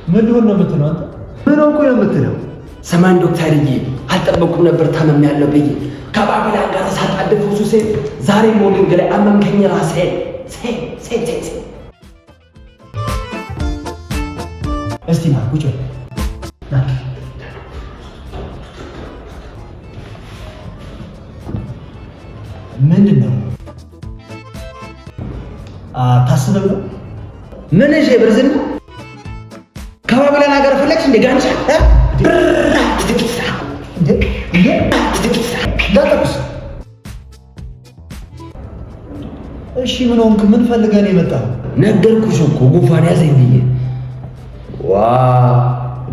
ምን ሆነ ነው የምትለው አንተ? ምን ነው ነው የምትለው? ሰማን ዶክተርዬ አልጠበኩም ነበር ታመም ያለው ብዬ ከባቢላን ጋር ሳጣደፉ ሱሴ ዛሬ ሞርኒንግ ላይ አመምከኝ ራሴ እስቲ ና ቁጭ ና ምንድን ነው ታስበው ነው ምን እሺ ብርዝን ከባቢላን ሀገር ፈለግሽ እንደ ጋንቻ እሺ ምን ሆንክ? ምን ፈልገህ ነው የመጣው? ነገርኩሽ እኮ ጉንፋን ያዘኝ ብዬ። ዋ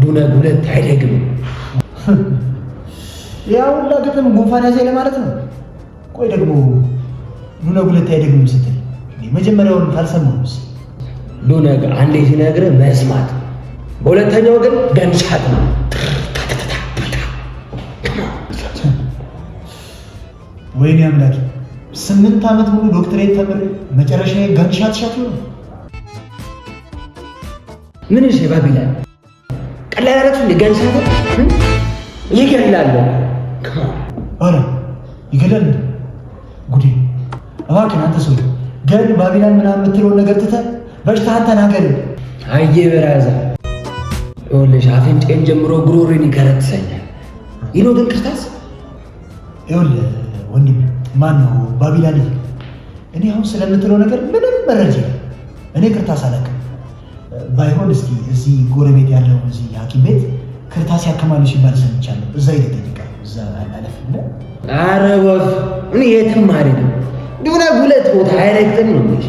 ዱነ ሁለት አይደግም። ያው ለግጥም ጉንፋን ያዘኝ ለማለት ነው። ቆይ ደግሞ ዱነ ሁለት አይደግም ስትል መጀመሪያውን ካልሰማሁስ? ዱነ አንዴ ሲነግርህ መስማት፣ በሁለተኛው ግን ገንሻት ነው። ወይኔ አምላኬ 8 ዓመት ሙሉ ዶክተሬት ተምሬ መጨረሻ ጋንሻት ሻት ነው። ምን እሺ ባቢላን ቀላል አረክሽ እንደ ጋንሻት ይገላል። አረ ይገላል ጉዴ! እባክህ አንተ ሰው ግን ባቢላን ምናምን የምትለው ነገር ትተህ በሽታህን ተናገር። አየ በራዛ ወለሽ አፍንጫን ጀምሮ ጉሮሮን ይከረትሰኛል። ይኖ ግን ክርስታስ ይኸውልህ ወንድም ማን ነው ባቢላን? እኔ አሁን ስለምትለው ነገር ምንም መረጃ እኔ ክርስታስ አላውቅም። ባይሆን እስቲ እዚህ ጎረቤት ያለው እዚህ ሐኪም ቤት ክርስታስ ያከማሉ ሲባል ሰምቻለሁ። እዛ ይደጠይቃል። እዛ አለፍ ብለህ ኧረ ወፍ እኔ የትም አልሄድም። ዱነ ሁለት ቦታ አይረግጥም ነው እንጂ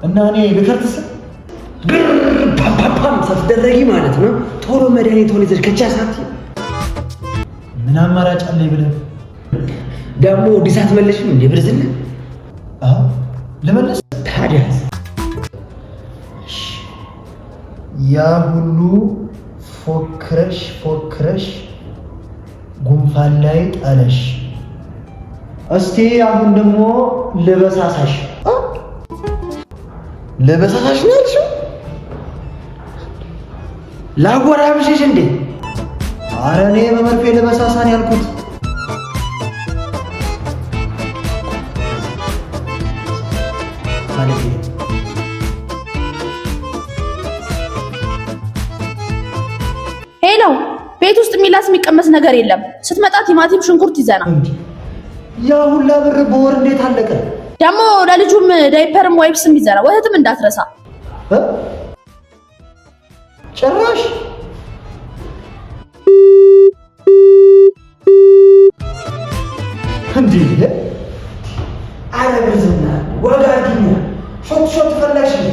እና እኔ ልከርትስ ፓፓም ሳትደረጊ ማለት ነው። ቶሎ መድኃኒት ሆነ ይዘሽ ከቻሳት ምን አማራጭ አለኝ ብለህ ደግሞ ዲሳት መልሽም እንደ ብርዝና ለመለስ ታዲያስ ያ ሁሉ ፎክረሽ ጉንፋን ላይ ጣለሽ። እስቲ አሁን ደግሞ ለበሳሳሽ ነው ያልሽው? ላጎራብሽሽ እንዴ? ኧረ እኔ በመርፌ ለበሳሳን ያልኩት። ሄሎ፣ ቤት ውስጥ የሚላስ የሚቀመስ ነገር የለም። ስትመጣ ቲማቲም፣ ሽንኩርት ይዘና። ያ ሁላ ብር በወር እንዴት አለቀ? ደግሞ ለልጁም ዳይፐርም ዋይፕስም ይዘና። ወተትም እንዳትረሳ ጭራሽ እንዴ! አረ ብርዝና ወጋግኛ ሾት ፈለግሽ እንዴ?